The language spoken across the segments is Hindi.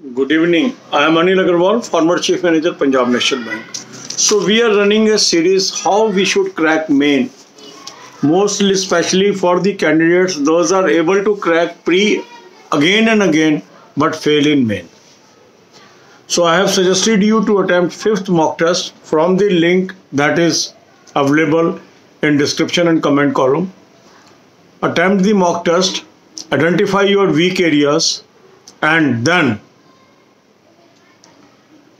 Good evening. I am Anil Agarwal, former Chief Manager, Punjab National Bank. So we are running a series how we should crack main, mostly especially for the candidates those are able to crack pre again and again but fail in main. So I have suggested you to attempt fifth mock test from the link that is available in description and comment column. Attempt the mock test, identify your weak areas and then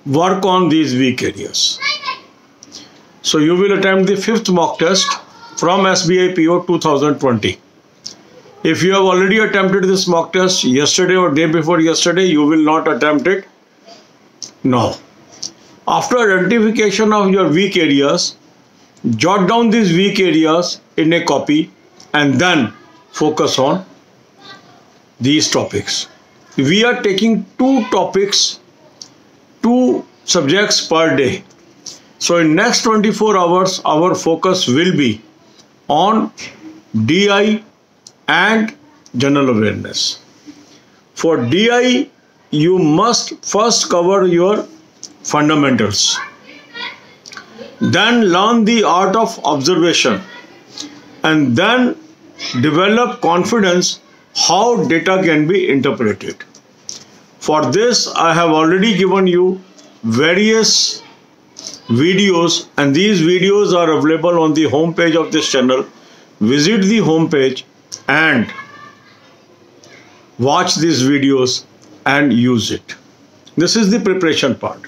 work on these weak areas. So you will attempt the fifth mock test from SBI PO 2020. If you have already attempted this mock test yesterday or day before yesterday, you will not attempt it now. After identification of your weak areas, jot down these weak areas in a copy and then focus on these topics. We are taking two subjects per day. So in next 24 hours, our focus will be on DI and general awareness. For DI, you must first cover your fundamentals. Then learn the art of observation and then develop confidence how data can be interpreted. For this, I have already given you various videos and these videos are available on the home page of this channel. Visit the home page and watch these videos and use it. This is the preparation part.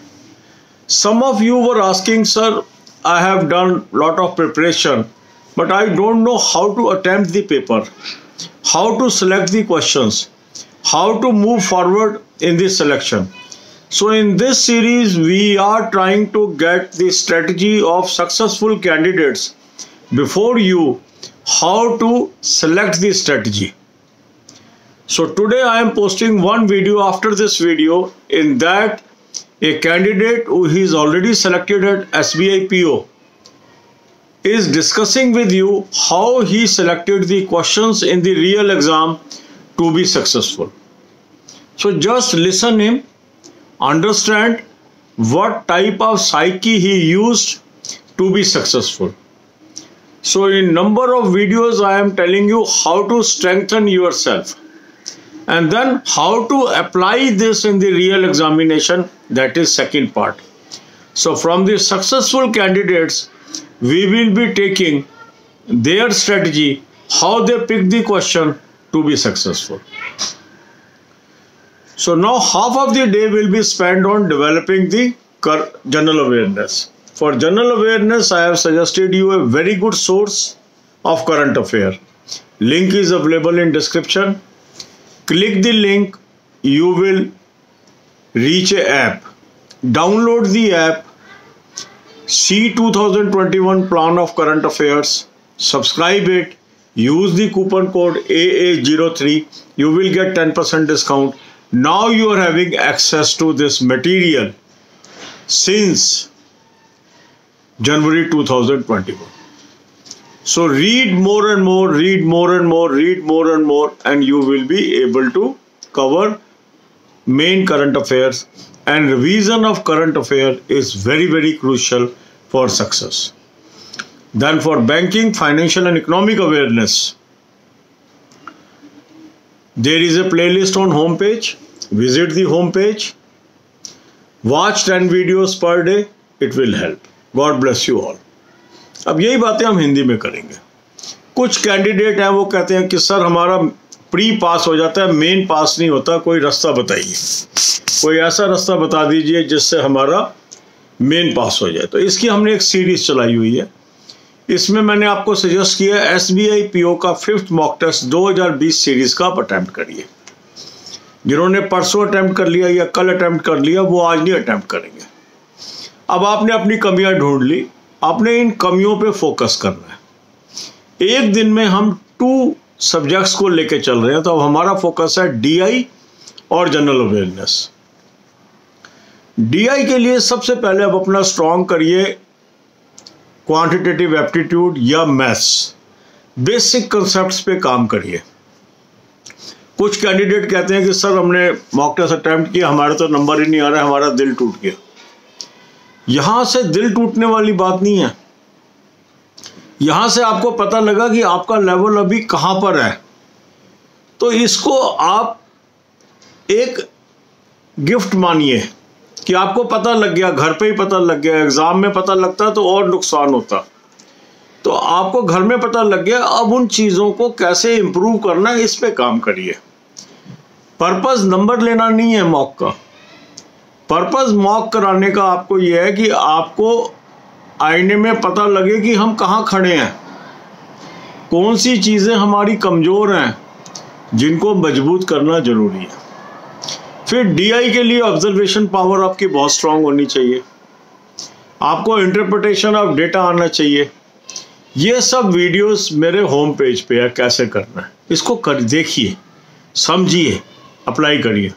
Some of you were asking, sir, I have done lot of preparation, but I don't know how to attempt the paper, how to select the questions, how to move forward in this selection. So in this series, we are trying to get the strategy of successful candidates before you, how to select the strategy. So today I am posting one video after this video. In that, a candidate who is already selected at SBI PO is discussing with you how he selected the questions in the real exam to be successful. So just listen him, understand what type of psyche he used to be successful. So in number of videos I am telling you how to strengthen yourself and then how to apply this in the real examination. That is second part. So from the successful candidates, we will be taking their strategy, how they pick the question to be successful. So now half of the day will be spent on developing the general awareness. For general awareness, I have suggested you a very good source of current affair. Link is available in description. Click the link, you will reach an app. Download the app, see 2021 plan of current affairs, subscribe it, use the coupon code AA03, you will get 10% discount. Now you are having access to this material since January 2021. So read more and more, read more and more, read more and more, and you will be able to cover main current affairs. And revision of current affair is very, very crucial for success. Then for banking, financial and economic awareness, there is a playlist on home page. Visit the home page. Watch 10 videos per day. It will help. God bless you all. अब यही बातें हम हिंदी में करेंगे. कुछ कैंडिडेट हैं वो कहते हैं कि सर हमारा प्री पास हो जाता है, मेन पास नहीं होता, कोई रास्ता बताइए, कोई ऐसा रास्ता बता दीजिए जिससे हमारा मेन पास हो जाए. तो इसकी हमने एक सीरीज चलाई हुई है. इसमें मैंने आपको सजेस्ट किया SBI PO का फिफ्थ मॉक टेस्ट 2020 सीरीज का आप अटैम्प्ट करिए. जिन्होंने परसों अटैम्प्ट कर लिया या कल अटैम्प्ट कर लिया वो आज नहीं अटैम्प्ट करेंगे. अब आपने अपनी कमियां ढूंढ ली, आपने इन कमियों पे फोकस करना है. एक दिन में हम 2 सब्जेक्ट्स को लेके चल रहे हैं, तो अब हमारा फोकस है DI और जनरल अवेयरनेस. DI के लिए सबसे पहले अब अपना स्ट्रॉन्ग करिए क्वांटिटेटिव एप्टीट्यूड या मैथ्स, बेसिक कंसेप्ट्स पे काम करिए. कुछ कैंडिडेट कहते हैं कि सर हमने मॉक टेस्ट अटेम्प्ट किया, हमारा तो नंबर ही नहीं आ रहा, हमारा दिल टूट गया। यहां से दिल टूटने वाली बात नहीं है, यहां से आपको पता लगा कि आपका लेवल अभी कहां पर है, तो इसको आप एक गिफ्ट मानिए कि आपको पता लग गया, घर पे ही पता लग गया। एग्जाम में पता लगता तो और नुकसान होता, तो आपको घर में पता लग गया। अब उन चीजों को कैसे इंप्रूव करना है, इस पे काम करिए। पर्पस नंबर लेना नहीं है मॉक का, पर्पस मॉक कराने का आपको यह है कि आपको आईने में पता लगे कि हम कहाँ खड़े हैं, कौन सी चीजें हमारी कमजोर हैं जिनको मजबूत करना जरूरी है। फिर डीआई के लिए ऑब्जर्वेशन पावर आपकी बहुत स्ट्रांग होनी चाहिए, आपको इंटरप्रिटेशन ऑफ डेटा आना चाहिए। ये सब वीडियोस मेरे होम पेज पे है, कैसे करना है इसको कर देखिए, समझिए, अप्लाई करिए।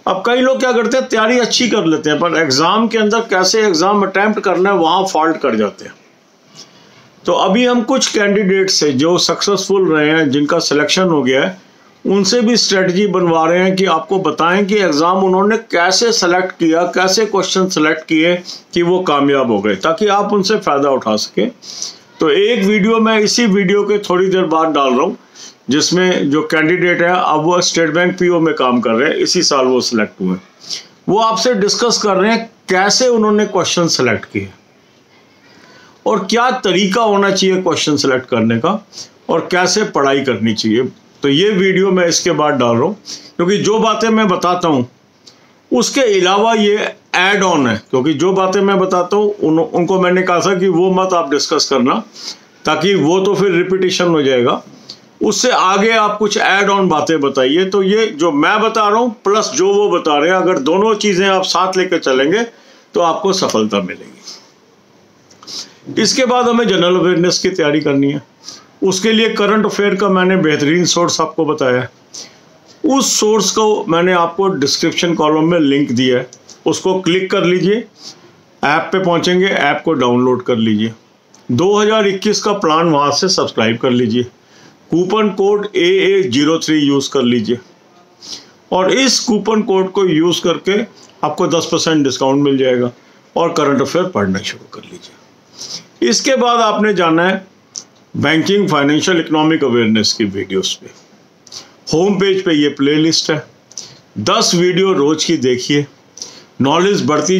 अब कई लोग क्या करते हैं, तैयारी अच्छी कर लेते हैं पर एग्जाम के अंदर कैसे एग्जाम अटेम्प्ट करना है वहां फॉल्ट कर जाते हैं। तो अभी हम कुछ कैंडिडेट से जो सक्सेसफुल रहे हैं, जिनका सिलेक्शन हो गया है, उनसे भी स्ट्रेटजी बनवा रहे हैं कि आपको बताएं कि एग्जाम उन्होंने कैसे सेलेक्ट किया, कैसे क्वेश्चन सेलेक्ट किए कि वो कामयाब हो गए, ताकि आप उनसे फायदा उठा सके। तो एक वीडियो मैं इसी वीडियो के थोड़ी देर बाद डाल रहा हूँ, जिसमें जो कैंडिडेट है अब वो स्टेट बैंक पीओ में काम कर रहे हैं, इसी साल वो सिलेक्ट हुए, वो आपसे डिस्कस कर रहे हैं कैसे उन्होंने क्वेश्चन सेलेक्ट किए और क्या तरीका होना चाहिए क्वेश्चन सेलेक्ट करने का और कैसे पढ़ाई करनी चाहिए। तो ये वीडियो मैं इसके बाद डाल रहा हूँ, क्योंकि जो बातें मैं बताता हूँ उसके अलावा ये ऐड ऑन है, क्योंकि जो बातें मैं बताता हूँ उनको मैंने कहा था कि वो मत आप डिस्कस करना, ताकि वो तो फिर रिपीटिशन हो जाएगा। उससे आगे आप कुछ ऐड ऑन बातें बताइए। तो ये जो मैं बता रहा हूँ प्लस जो वो बता रहे हैं, अगर दोनों चीजें आप साथ लेकर चलेंगे तो आपको सफलता मिलेगी। इसके बाद हमें जनरल अवेयरनेस की तैयारी करनी है। उसके लिए करंट अफेयर का मैंने बेहतरीन सोर्स आपको बताया है, उस सोर्स को मैंने आपको डिस्क्रिप्शन कॉलम में लिंक दिया है, उसको क्लिक कर लीजिए, ऐप पे पहुंचेंगे, ऐप को डाउनलोड कर लीजिए, 2021 का प्लान वहां से सब्सक्राइब कर लीजिए, कूपन कोड AA03 यूज कर लीजिए और इस कूपन कोड को यूज करके आपको 10% डिस्काउंट मिल जाएगा और करंट अफेयर पढ़ना शुरू कर लीजिए। इसके बाद आपने जाना है बैंकिंग, फाइनेंशियल, इकोनॉमिक अवेयरनेस की वीडियोस पे। होम पेज पे ये प्लेलिस्ट है, 10 वीडियो रोज की देखिए, नॉलेज बढ़ती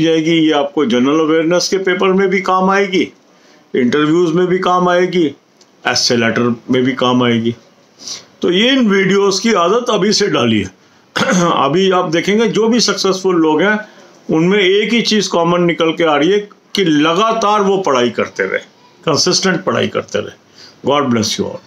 जाएगी। ये आपको जनरल अवेयरनेस के पेपर में भी काम आएगी, इंटरव्यूज में भी काम आएगी, एस्से लेटर में भी काम आएगी। तो ये इन वीडियोस की आदत अभी से डालिए। अभी आप देखेंगे जो भी सक्सेसफुल लोग हैं उनमें एक ही चीज कॉमन निकल के आ रही है कि लगातार वो पढ़ाई करते रहे, कंसिस्टेंट पढ़ाई करते रहे। God bless you all.